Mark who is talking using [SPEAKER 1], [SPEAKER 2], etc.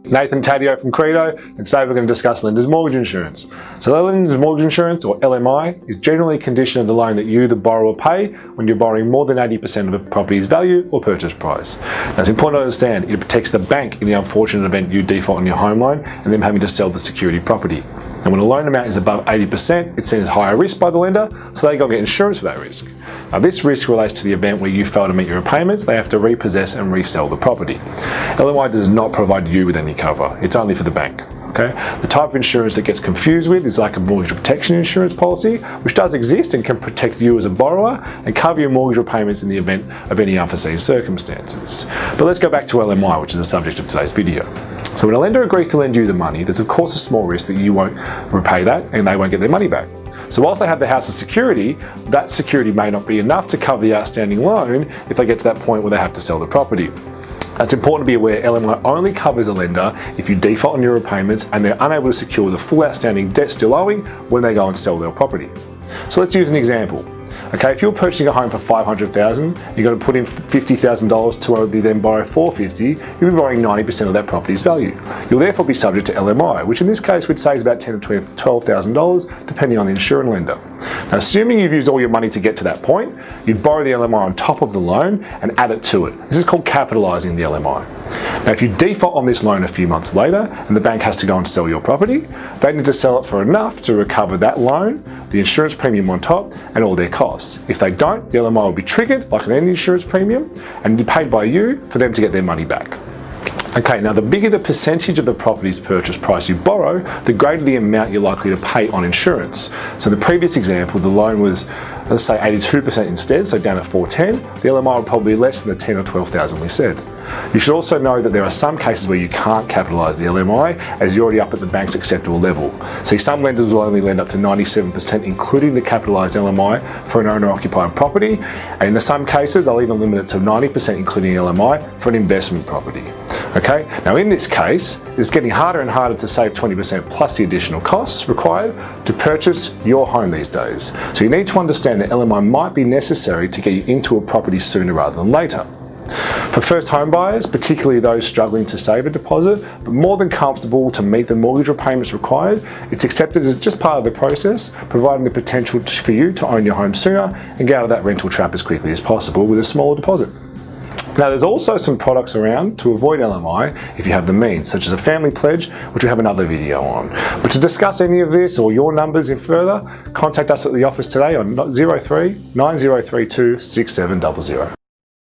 [SPEAKER 1] Nathan Taddeo from Credo, and today we're going to discuss lender's mortgage insurance. So lender's mortgage insurance, or LMI, is generally a condition of the loan that you, the borrower, pay when you're borrowing more than 80% of a property's value or purchase price. Now it's important to understand it protects the bank in the unfortunate event you default on your home loan and them having to sell the security property. And when a loan amount is above 80%, it's seen as higher risk by the lender, so they go get insurance for that risk. Now this risk relates to the event where you fail to meet your repayments, they have to repossess and resell the property. LMI does not provide you with any cover, it's only for the bank. Okay? The type of insurance that gets confused with is like a mortgage protection insurance policy, which does exist and can protect you as a borrower and cover your mortgage repayments in the event of any unforeseen circumstances. But let's go back to LMI, which is the subject of today's video. So when a lender agrees to lend you the money, there's of course a small risk that you won't repay that and they won't get their money back. So whilst they have the house as security, that security may not be enough to cover the outstanding loan if they get to that point where they have to sell the property. It's important to be aware LMI only covers a lender if you default on your repayments and they're unable to secure the full outstanding debt still owing when they go and sell their property. So let's use an example. Okay, if you're purchasing a home for $500,000, you've got to put in $50,000 to then borrow $450,000, you'll be borrowing 90% of that property's value. You'll therefore be subject to LMI, which in this case we'd say is about $10,000 to $12,000, depending on the insuring lender. Now, assuming you've used all your money to get to that point, you'd borrow the LMI on top of the loan and add it to it. This is called capitalising the LMI. Now, if you default on this loan a few months later and the bank has to go and sell your property, they need to sell it for enough to recover that loan, the insurance premium on top, and all their costs. If they don't, the LMI will be triggered like an insurance premium and be paid by you for them to get their money back. Okay, now the bigger the percentage of the property's purchase price you borrow, the greater the amount you're likely to pay on insurance. So in the previous example, the loan was, let's say 82% instead, so down at $410,000, the LMI would probably be less than the $10,000 or $12,000 we said. You should also know that there are some cases where you can't capitalise the LMI as you're already up at the bank's acceptable level. See, some lenders will only lend up to 97%, including the capitalised LMI for an owner-occupied property, and in some cases they'll even limit it to 90%, including LMI, for an investment property. Okay, now in this case, it's getting harder and harder to save 20% plus the additional costs required to purchase your home these days. So you need to understand that LMI might be necessary to get you into a property sooner rather than later. For first home buyers, particularly those struggling to save a deposit, but more than comfortable to meet the mortgage repayments required, it's accepted as just part of the process, providing the potential for you to own your home sooner and get out of that rental trap as quickly as possible with a smaller deposit. Now there's also some products around to avoid LMI if you have the means, such as a family pledge, which we have another video on. But to discuss any of this or your numbers in further, contact us at the office today on 03 9032 6700.